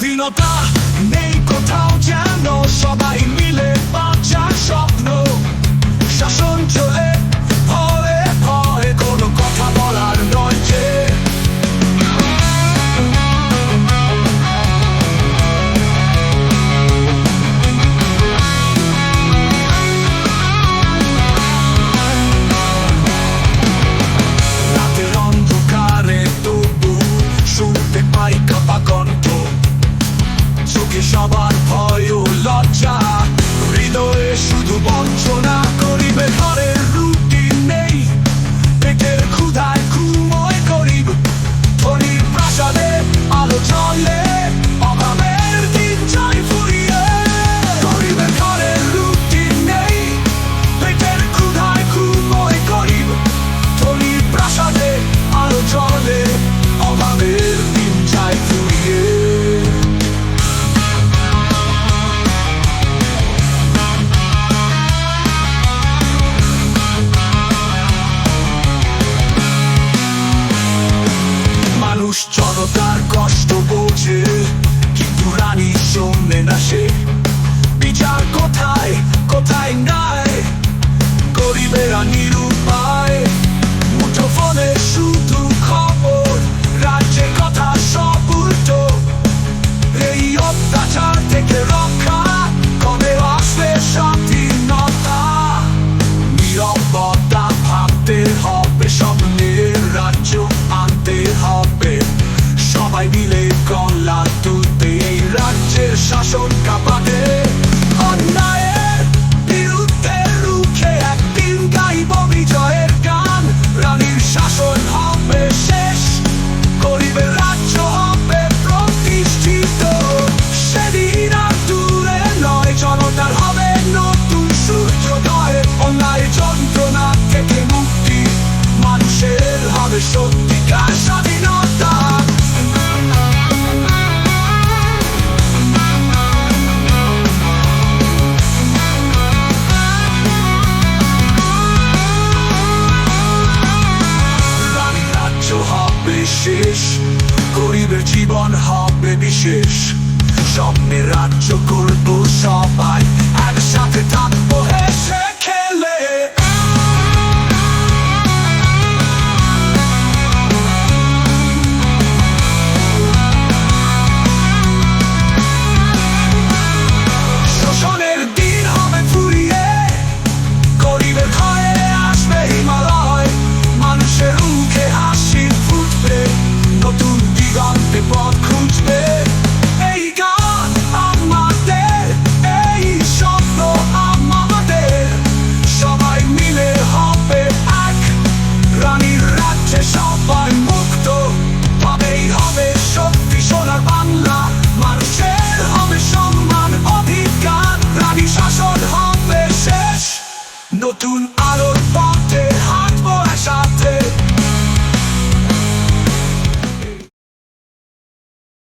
স্বাধীনতা নেই কোথাও যেন, সবাই মিলে বাঁচার স্বপ্ন। শাসন চলে ভয়ে ভয়ে, কোনো কথা বলার নয় যে। রাতের অন্ধকারে তবু শুনতে পাই কাঁপা কণ্ঠ, চোখে সবার ভয় ও লজ্জা, হৃদয়ে শুধু বঞ্চনা। গরিবের ঘরের রুটি নেই, পেটের ক্ষুধায় ঘুমোয় গরিব। ধনীর প্রাসাদে আলো জ্বলে, অভাবের দিন যায় ফুরিয়ে। গরিবের ঘরের রুটি নেই, পেটের ক্ষুধায় ঘুমোয় গরিব। ধনীর প্রাসাদে আলো জ্বলে, অভাবের দিন যায় ফুরিয়ে। মানুষ জনতার কষ্ট বোঝে, কিন্তু রানী শোনে না সে। বিচার কোথায় কোথায় নাই, গরিবেরা নিরুপায়। মুঠোফোনে শুধু খবর, রাজ্যের কথা সব উল্টো। এই অত্যাচার থেকে রক্ষা কবে আসবে স্বাধীনতা? নিরবতা ভাবতে হবে, স্বপ্নের রাজ্য আনতে হবে। সবাই মিলে গলা তুলতে এই রাজ্যের শাসন কাঁপাতে। অন্যায়ের বিরুদ্ধে রুখে একদিন গাইব বিজয়ের গান। রানীর শাসন হবে শেষ, গরিবের রাজ্য হবে প্রতিষ্ঠিত। সেদিন আর দূরে নয়, জনতার হবে নতুন সূর্যোদয়। অন্যায় যন্ত্রণা থেকে মুক্তি, মানুষের হবে সত্যিকার স্বাধীনতা। রানীর রাজ্য হবে শেষ, গরিবের জীবন হবে বিশেষ। স্বপ্নের রাজ্য করব সবাই, একসাথে থাকবো হেসে খেলে। শোষণের দিন হবে ফুরিয়ে, গরিবের ঘরে আসবে হিমালয়। মানুষের মুখে হাসি ফুটবে, নতুন দিগন্তে পথ খুঁজবে। এই গান আমাদের, এই স্বপ্ন আমাদের। সবাই মিলে হবে এক, রানীর রাজ্যে সবাই মুক্ত। তবেই হবে সত্যি সোনার বাংলা, মানুষের হবে সম্মান অধিকার। রানী শাসন হবে শেষ, নতুন